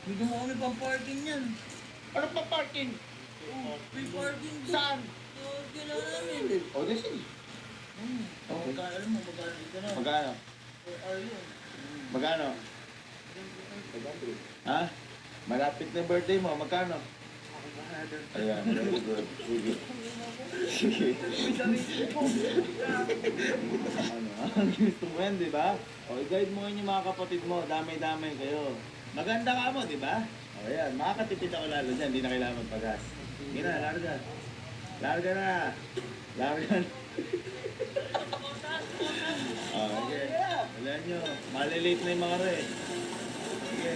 Bigyan mo kami pang parking yan. Ano pa parking? Free parking. Saan? So, kailangan namin. O, di sige. Okay. Alam mo, magkano dito na? Magkano? Ayun. Magkano? Ha? Malapit na birthday mo, magkano? Ako bahala. Ayan, very good. Sige. Sige. Ano, ang gusto mo yan, di ba? O, i-guide mo yun yung mga kapatid mo, damay-damay kayo. Maganda ka mo, di ba? O, ayan, makakatipid ako lalo dyan, hindi na kailangan magpagas. Sige na, larga. Larga na. Larga na. Okay. Alam nyo, malilate na yung mga re. Sige.